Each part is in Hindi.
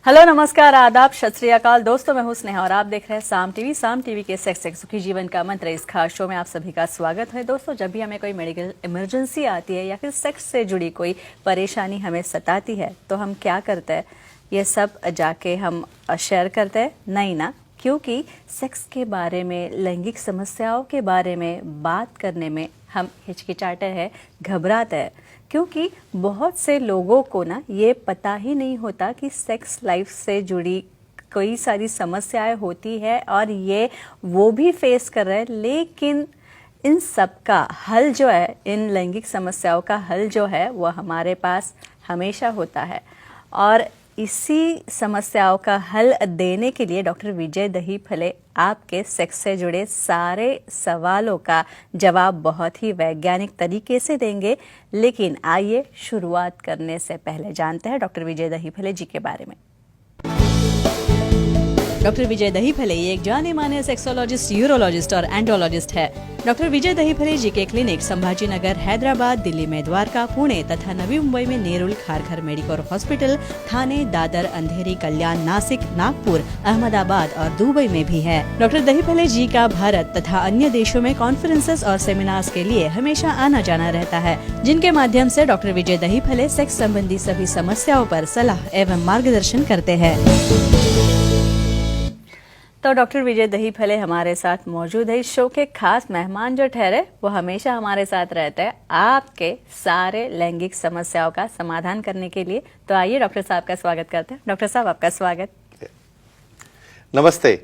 हेलो, नमस्कार, आदाब, सत श्री अकाल। दोस्तों, मैं हूं स्नेहा और आप देख रहे हैं साम टीवी के सेक्स एक सुखी जीवन का मंत्र। इस खास शो में आप सभी का स्वागत है। दोस्तों, जब भी हमें कोई मेडिकल इमरजेंसी आती है या फिर सेक्स से जुड़ी कोई परेशानी हमें सताती है तो हम क्या करते हैं? ये सब जाके हम शेयर करते हैं? नहीं ना, क्योंकि सेक्स के बारे में, लैंगिक समस्याओं के बारे में बात करने में हम हिचकिचाते हैं, घबराते हैं, क्योंकि बहुत से लोगों को ना ये पता ही नहीं होता कि सेक्स लाइफ से जुड़ी कई सारी समस्याएं होती है और ये वो भी फेस कर रहे हैं। लेकिन इन सब का हल जो है, इन लैंगिक समस्याओं का हल जो है वो हमारे पास हमेशा होता है। और इसी समस्याओं का हल देने के लिए डॉक्टर विजय दहीफले आपके सेक्स से जुड़े सारे सवालों का जवाब बहुत ही वैज्ञानिक तरीके से देंगे। लेकिन आइए शुरुआत करने से पहले जानते हैं डॉक्टर विजय दहीफले जी के बारे में। डॉक्टर विजय दहीफले ये एक जाने माने सेक्सोलॉजिस्ट, यूरोलॉजिस्ट और एंडोलॉजिस्ट है। डॉक्टर विजय दहीफले जी के क्लिनिक संभाजी नगर, हैदराबाद, दिल्ली में द्वारका, पुणे तथा नवी मुंबई में नेरुल, खारघर मेडिकोर हॉस्पिटल, थाने, दादर, अंधेरी, कल्याण, नासिक, नागपुर, अहमदाबाद और दुबई में भी है। डॉक्टर दहीफले जी का भारत तथा अन्य देशों में कॉन्फ्रेंसेस और सेमिनार्स के लिए हमेशा आना जाना रहता है, जिनके माध्यम से डॉक्टर विजय दहीफले सेक्स संबंधी सभी समस्याओं पर सलाह एवं मार्गदर्शन करते हैं। तो डॉक्टर विजय दहीफले हमारे साथ मौजूद है। इस शो के खास मेहमान जो ठहरे वो हमेशा हमारे साथ रहते हैं आपके सारे लैंगिक समस्याओं का समाधान करने के लिए। तो आइए डॉक्टर साहब का स्वागत करते हैं। डॉक्टर साहब, आपका स्वागत। नमस्ते।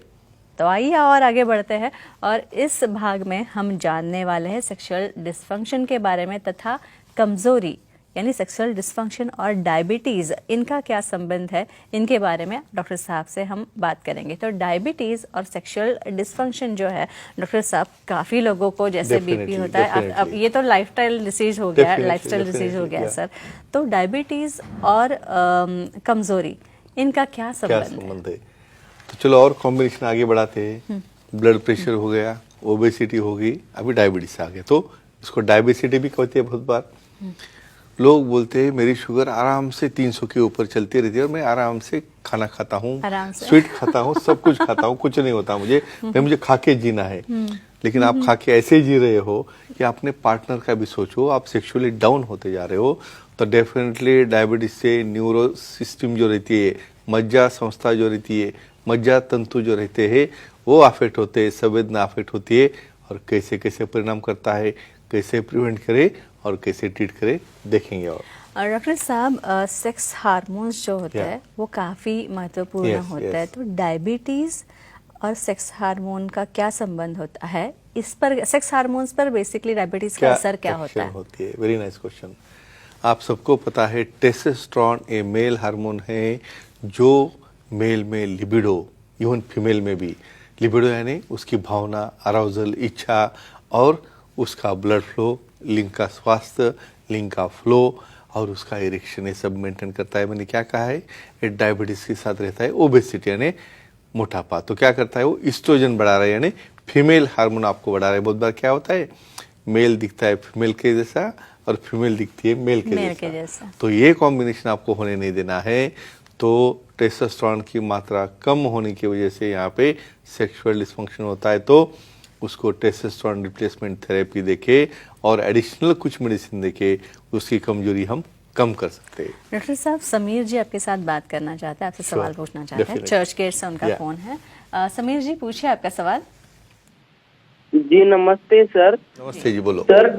तो आइए और आगे बढ़ते हैं और इस भाग में हम जानने वाले हैं सेक्सुअल डिस्फंक्शन के बारे में तथा कमजोरी यानी सेक्सुअल डिस्फंक्शन और डायबिटीज, इनका क्या संबंध है, इनके बारे में डॉक्टर साहब से हम बात करेंगे। तो डायबिटीज और सेक्सुअल डिस्फंक्शन जो है डॉक्टर साहब, काफी लोगों को जैसे बीपी होता है, अब ये तो लाइफस्टाइल डिसीज हो गया, लाइफस्टाइल डिसीज हो गया सर। तो डायबिटीज और कमजोरी, इनका क्या संबंध है? तो चलो और कॉम्बिनेशन आगे बढ़ाते हैं। ब्लड प्रेशर हो गया, ओबेसिटी हो गई, अभी डायबिटीज आ गया। तो इसको डायबिसिटी भी कहते हैं। बहुत बार लोग बोलते हैं मेरी शुगर आराम से 300 के ऊपर चलती रहती है और मैं आराम से खाना खाता हूँ, स्वीट खाता हूँ, सब कुछ खाता हूँ, कुछ नहीं होता मुझे खा के जीना है। लेकिन आप खा के ऐसे जी रहे हो कि आपने पार्टनर का भी सोचो, आप सेक्सुअली डाउन होते जा रहे हो। तो डेफिनेटली डायबिटीज से न्यूरो सिस्टम जो रहती है, मज्जा संस्था जो रहती है, मज्जा तंतु जो रहते हैं वो अफेक्ट होते हैं, संवेदना अफेक्ट होती है। और कैसे कैसे परिणाम करता है, कैसे प्रिवेंट करे और कैसे ट्रीट करे, देखेंगे। और डॉक्टर साहब, सेक्स हार्मोन्स जो होते हैं वो काफी महत्वपूर्ण होता है। तो डायबिटीज और सेक्स हार्मोन का क्या संबंध होता है? इस पर, सेक्स हार्मोन्स पर बेसिकली डायबिटीज का असर क्या होता है? Very nice question. आप सबको पता है टेस्टोस्टेरोन एक मेल हार्मोन है जो मेल में लिबिडो, इवन फीमेल में भी लिबिडो यानी उसकी भावना, अराउजल, इच्छा और उसका ब्लड फ्लो, लिंग का स्वास्थ्य, लिंग का फ्लो और उसका इरेक्शन, ये सब मेंटेन करता है। मैंने क्या कहा है, ये डायबिटीज के साथ रहता है ओबेसिटी यानी मोटापा। तो क्या करता है वो, ईस्ट्रोजन बढ़ा रहा है यानी फीमेल हार्मोन आपको बढ़ा रहा है। बहुत बार क्या होता है, मेल दिखता है फीमेल के जैसा और फीमेल दिखती है मेल के जैसा। तो ये कॉम्बिनेशन आपको होने नहीं देना है। तो टेस्टोस्टेरोन की मात्रा कम होने की वजह से यहाँ पे सेक्सुअल डिस्फंक्शन होता है। तो उसको टेस्टोस्टेरोन रिप्लेसमेंट थेरेपी देके और एडिशनल कुछ मेडिसिन देके उसकी कमजोरी हम कम कर सकते हैं। डॉक्टर साहब, समीर जी आपके साथ बात करना चाहते हैं, आपसे सवाल पूछना चाहते हैं। चर्च गेट से उनका फोन है। समीर जी, पूछिए आपका सवाल। जी नमस्ते सर। नमस्ते जी, बोलो सर।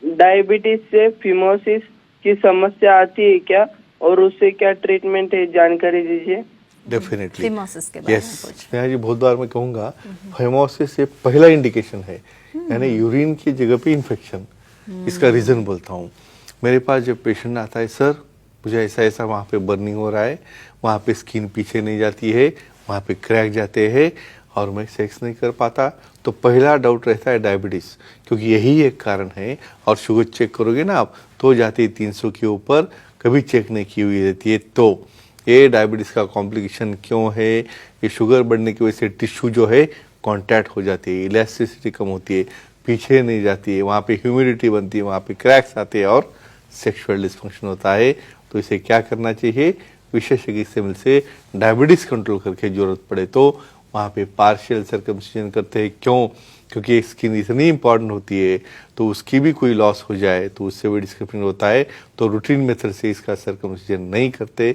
डायबिटीज से फिमोसिस की समस्या आती है क्या, और उससे क्या ट्रीटमेंट है, जानकारी दीजिए। डेफिनेटली फिमोसिस के बारे में पूछिए। जी बहुत बार मैं कहूँगा फिमोसिस से पहला इंडिकेशन है, यानी यूरिन की जगह पे इन्फेक्शन। इसका रीजन बोलता हूँ। मेरे पास जब पेशेंट आता है, सर मुझे ऐसा ऐसा वहाँ पे बर्निंग हो रहा है, वहाँ पे स्किन पीछे नहीं जाती है, वहाँ पे क्रैक जाते हैं और मैं सेक्स नहीं कर पाता, तो पहला डाउट रहता है डायबिटीज, क्योंकि यही एक कारण है। और शुगर चेक करोगे ना आप तो जाती है 300 के ऊपर, कभी चेक नहीं की हुई रहती है। तो ये डायबिटीज का कॉम्प्लिकेशन क्यों है, ये शुगर बढ़ने की वजह से टिश्यू जो है कॉन्टैक्ट हो जाती है, इलास्टिसिटी कम होती है, पीछे नहीं जाती है, वहाँ पे ह्यूमिडिटी बनती है, वहाँ पे क्रैक्स आते हैं और सेक्सुअल डिस्फंक्शन होता है। तो इसे क्या करना चाहिए, विशेषज्ञ से मिलसे डायबिटीज कंट्रोल करके जरूरत पड़े तो वहाँ पे पार्शियल सर्कमसिजन करते हैं। क्यों? क्योंकि स्किन इतनी इंपॉर्टेंट होती है, तो उसकी भी कोई लॉस हो जाए तो उससे भी डिस्क्रिप्शन होता है, तो रूटीन मेथड से इसका सर्कमसिजन नहीं करते।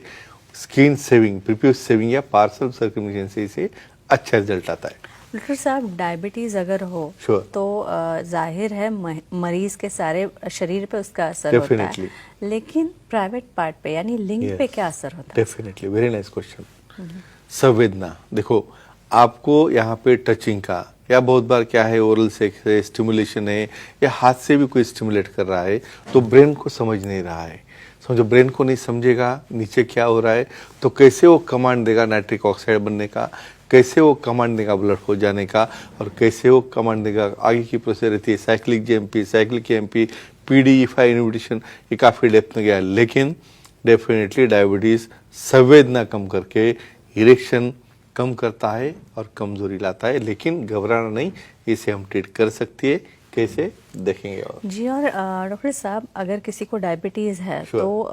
स्किन सेविंग, प्रीपियस सेविंग या पार्शियल सर्कमसिजन से इसे अच्छा रिजल्ट आता है। डॉक्टर साहब, डायबिटीज अगर हो Sure. तो जाहिर है मरीज के सारे शरीर पे उसका असर होता Definitely. है, लेकिन प्राइवेट पार्ट पे यानी लिंग पे Yes. क्या असर होता है? Definitely, very nice question. संवेदना, देखो आपको यहाँ पे टचिंग का या बहुत बार क्या है ओरल सेक्स है, स्टिमुलेशन है या हाथ से भी कोई स्टिमुलेट कर रहा है, तो ब्रेन को समझ नहीं रहा है। समझो, ब्रेन को नहीं समझेगा नीचे क्या हो रहा है, तो कैसे वो कमांड देगा नाइट्रिक ऑक्साइड बनने का, कैसे वो कमांड देगा ब्लड फ्लो जाने का, और कैसे वो कमांड देगा आगे की प्रोसेस रहती है cyclic JMP, cyclic MP, PDE5 inhibition, ये काफ़ी डेप्थ में गया। लेकिन डेफिनेटली डायबिटीज़ संवेदना कम करके इरेक्शन कम करता है और कमजोरी लाता है, लेकिन घबराना नहीं, इसे हम ट्रीट कर सकती है। कैसे देखेंगे और जी। और डॉक्टर साहब, अगर किसी को डायबिटीज है Sure. तो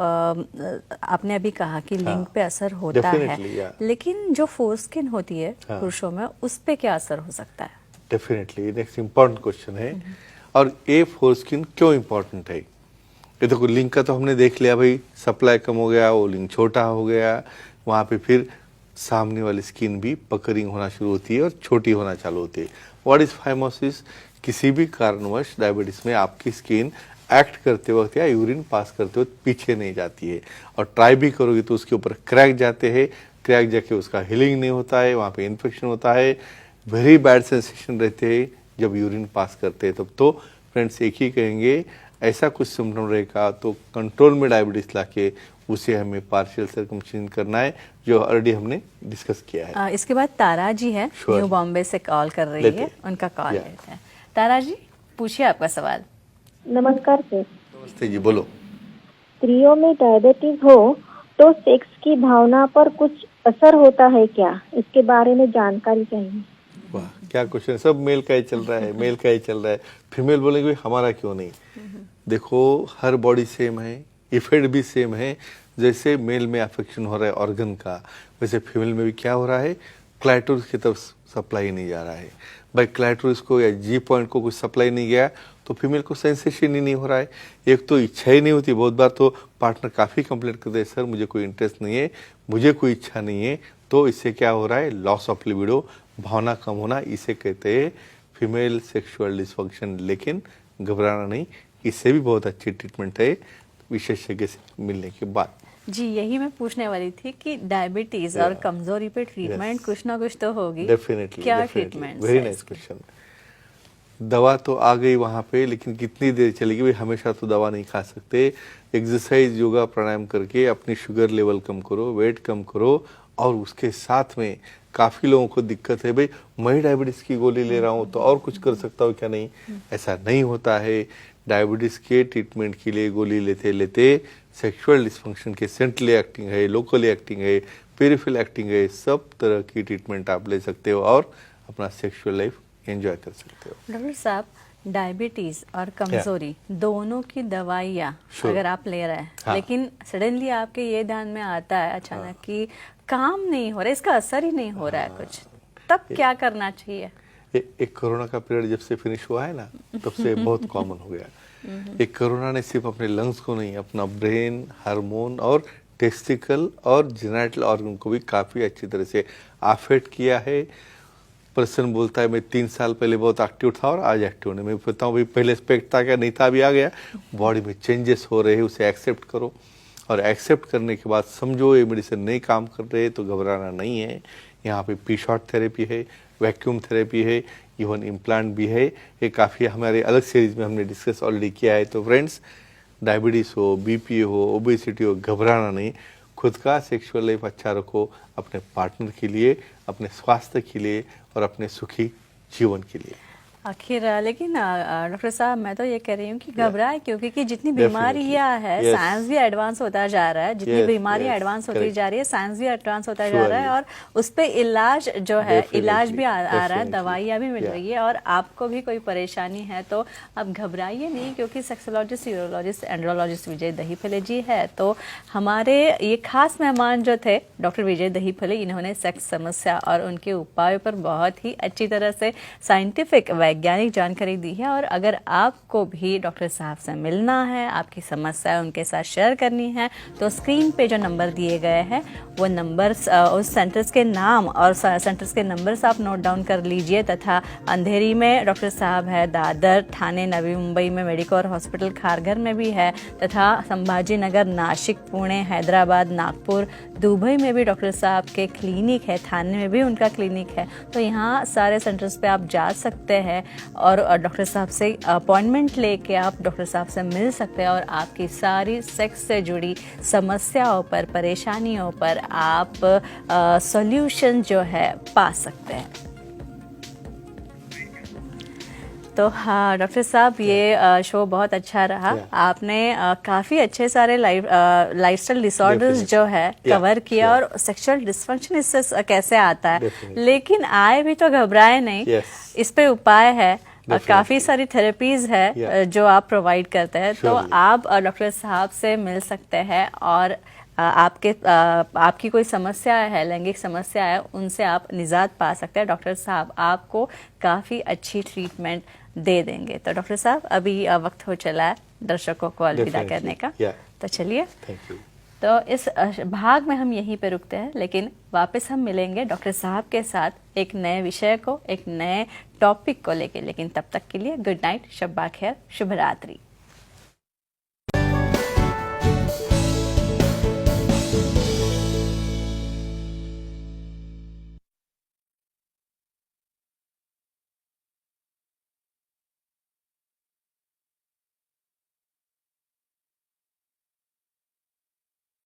आपने अभी कहा कि लिंग हाँ, पे असर होता है, Definitely, yeah. लेकिन जो फोरस्किन होती है हाँ। पुरुषों में, उस पे क्या असर हो सकता है? डेफिनेटली नेक्स्ट इम्पॉर्टेंट क्वेश्चन है। और ये फोरस्किन क्यों इम्पोर्टेंट है? ये देखो, लिंग का तो हमने देख लिया भाई, सप्लाई कम हो गया, वो लिंग छोटा हो गया, वहाँ पे फिर सामने वाली स्किन भी पकरिंग होना शुरू होती है और छोटी होना चालू होती है। What is phimosis? किसी भी कारणवश डायबिटीज में आपकी स्किन एक्ट करते वक्त या यूरिन पास करते वक्त पीछे नहीं जाती है, और ट्राई भी करोगे तो उसके ऊपर क्रैक जाते हैं, क्रैक जाके उसका हीलिंग नहीं होता है, वहाँ पे इन्फेक्शन होता है, वेरी बैड सेंसेशन रहते हैं जब यूरिन पास करते हैं तब। तो फ्रेंड्स, एक ही कहेंगे, ऐसा कुछ सिम्टम रहेगा तो कंट्रोल में डायबिटीज लाके उसे हमें पार्शियल सर्कमसिजन करना है, जो ऑलरेडी हमने डिस्कस किया है। इसके बाद तारा जी है, Sure. न्यू बॉम्बे से कॉल कर रही लेते है, हैं। उनका कॉल Yeah. लेते हैं। तारा जी, पूछिए आपका सवाल। नमस्कार सर। नमस्ते जी, बोलो। स्त्रियों में डायबिटीज हो तो सेक्स की भावना पर कुछ असर होता है क्या? इसके बारे में जानकारी चाहिए। वाह, क्या क्वेश्चन! सब मेल का ही चल रहा है, मेल का ही चल रहा है। फीमेल बोलेंगे भाई हमारा क्यों नहीं? देखो, हर बॉडी सेम है, इफेक्ट भी सेम है। जैसे मेल में अफेक्शन हो रहा है ऑर्गन का, वैसे फीमेल में भी क्या हो रहा है, क्लाइटोरिस की तरफ सप्लाई नहीं जा रहा है। भाई क्लाइटोरिस को या जी पॉइंट को कुछ सप्लाई नहीं गया तो फीमेल को सेंसेशन ही नहीं हो रहा है। एक तो इच्छा ही नहीं होती, बहुत बार तो पार्टनर काफ़ी कंप्लेंट करते हैं, सर मुझे कोई इंटरेस्ट नहीं है, मुझे कोई इच्छा नहीं है। तो इससे क्या हो रहा है, लॉस ऑफ लिबिडो, भावना कम होना, इसे कहते हैं फीमेल सेक्सुअल डिसफंक्शन। लेकिन घबराना नहीं, इससे भी बहुत अच्छी ट्रीटमेंट है विशेषज्ञ से मिलने के बाद। जी, यही मैं पूछने वाली थी कि डायबिटीज और कमजोरी पे ट्रीटमेंट Yes. कुछ ना कुछ तो होगी। डेफिनेटली, क्या ट्रीटमेंट? Very nice question. दवा तो आ गई वहाँ पे, लेकिन कितनी देर चलेगी भाई? हमेशा तो दवा नहीं खा सकते। एक्सरसाइज, योगा, प्राणायाम करके अपनी शुगर लेवल कम करो, वेट कम करो, और उसके साथ में काफ़ी लोगों को दिक्कत है, भाई मैं डायबिटीज़ की गोली ले रहा हूँ तो और कुछ कर सकता हूँ क्या? नहीं, ऐसा नहीं होता है। डायबिटीज़ के ट्रीटमेंट के लिए गोली लेते लेते सेक्सुअल डिसफंक्शन के सेंट्रली एक्टिंग है, लोकली एक्टिंग है, पेरिफेरल एक्टिंग है, सब तरह की ट्रीटमेंट आप ले सकते हो और अपना सेक्सुअल लाइफ एंजॉय कर सकते हो। डॉक्टर साहब, डायबिटीज और कमजोरी दोनों की दवाइयाँ Sure. अगर आप ले रहे हैं, हाँ. लेकिन सडनली आपके ये ध्यान में आता है अचानक कि काम नहीं हो रहा है, इसका असर ही नहीं हो रहा है कुछ, तब क्या करना चाहिए? एक कोरोना का पीरियड जब से फिनिश हुआ है ना, तब से बहुत कॉमन हो गया। एक कोरोना ने सिर्फ अपने लंग्स को नहीं, अपना ब्रेन, हार्मोन और टेस्टिकल और जेनिटल ऑर्गन को भी काफ़ी अच्छी तरह से अफेक्ट किया है। पर्सन बोलता है मैं 3 साल पहले बहुत एक्टिव था और आज एक्टिव नहीं। मैं बताऊँ भाई, पहले एक्सपेक्ट था क्या? नहीं था, अभी आ गया। बॉडी में चेंजेस हो रहे हैं, उसे एक्सेप्ट करो, और एक्सेप्ट करने के बाद समझो ये मेडिसिन नहीं काम कर रहे तो घबराना नहीं है। यहाँ पे पी शॉट थेरेपी है, वैक्यूम थेरेपी है, इवन इम्प्लांट भी है। ये काफ़ी हमारे अलग सीरीज में हमने डिस्कस ऑलरेडी किया है। तो फ्रेंड्स, डायबिटीज़ हो, बीपी हो, ओबेसिटी हो, घबराना नहीं। खुद का सेक्सुअल लाइफ अच्छा रखो, अपने पार्टनर के लिए, अपने स्वास्थ्य के लिए और अपने सुखी जीवन के लिए। आखिर लेकिन डॉक्टर साहब मैं तो ये कह रही हूँ कि घबराए क्यों, क्योंकि जितनी बीमारियां है Yes. साइंस भी एडवांस होता जा रहा है, जितनी Yes, बीमारियां yes, एडवांस होती correct. जा रही है साइंस भी एडवांस होता जा रहा है, Surely. और उस पे इलाज जो है इलाज भी आ रहा है, Definitely. दवाइयाँ भी मिल Yeah. रही है। और आपको भी कोई परेशानी है तो आप घबराइए नहीं, क्योंकि सेक्सोलॉजिस्ट, यूरोलॉजिस्ट, एंड्रोलॉजिस्ट विजय दहीफले जी है। तो हमारे ये खास मेहमान जो थे डॉक्टर विजय दहीफले, इन्होंने सेक्स समस्या और उनके उपायों पर बहुत ही अच्छी तरह से साइंटिफिक वैज्ञानिक जानकारी दी है। और अगर आपको भी डॉक्टर साहब से मिलना है, आपकी समस्या उनके साथ शेयर करनी है, तो स्क्रीन पे जो नंबर दिए गए हैं वो नंबर्स, उस सेंटर्स के नाम और सेंटर्स के नंबर्स आप नोट डाउन कर लीजिए। तथा अंधेरी में डॉक्टर साहब है, दादर, ठाणे, नवी मुंबई में मेडिकोर हॉस्पिटल खारघर में भी है, तथा संभाजी नगर, नासिक, पुणे, हैदराबाद, नागपुर, दुबई में भी डॉक्टर साहब के क्लिनिक है, थाने में भी उनका क्लिनिक है। तो यहाँ सारे सेंटर्स पे आप जा सकते हैं और डॉक्टर साहब से अपॉइंटमेंट लेके आप डॉक्टर साहब से मिल सकते हैं, और आपकी सारी सेक्स से जुड़ी समस्याओं पर, परेशानियों पर आप सॉल्यूशन जो है पा सकते हैं। तो हाँ डॉक्टर साहब, ये शो बहुत अच्छा रहा। आपने काफ़ी अच्छे सारे लाइफस्टाइल डिसऑर्डर्स Definitely. जो है कवर किया, yeah. और सेक्सुअल डिस्फंक्शन इससे कैसे आता है। Definitely. लेकिन आए भी तो घबराए नहीं, Yes. इस पे उपाय है। Definitely. काफ़ी सारी थेरेपीज है Yeah. जो आप प्रोवाइड करते हैं। तो Surely. आप डॉक्टर साहब से मिल सकते हैं, और आपकी कोई समस्या है, लैंगिक समस्या है, उनसे आप निजात पा सकते हैं। डॉक्टर साहब आपको काफ़ी अच्छी ट्रीटमेंट दे देंगे। तो डॉक्टर साहब अभी वक्त हो चला है दर्शकों को अलविदा Definitely. करने का। Yeah. तो चलिए, Thank you. तो इस भाग में हम यहीं पे रुकते हैं, लेकिन वापस हम मिलेंगे डॉक्टर साहब के साथ एक नए विषय को, एक नए टॉपिक को लेके। लेकिन तब तक के लिए गुड नाइट, शब्बा खैर, शुभ रात्रि।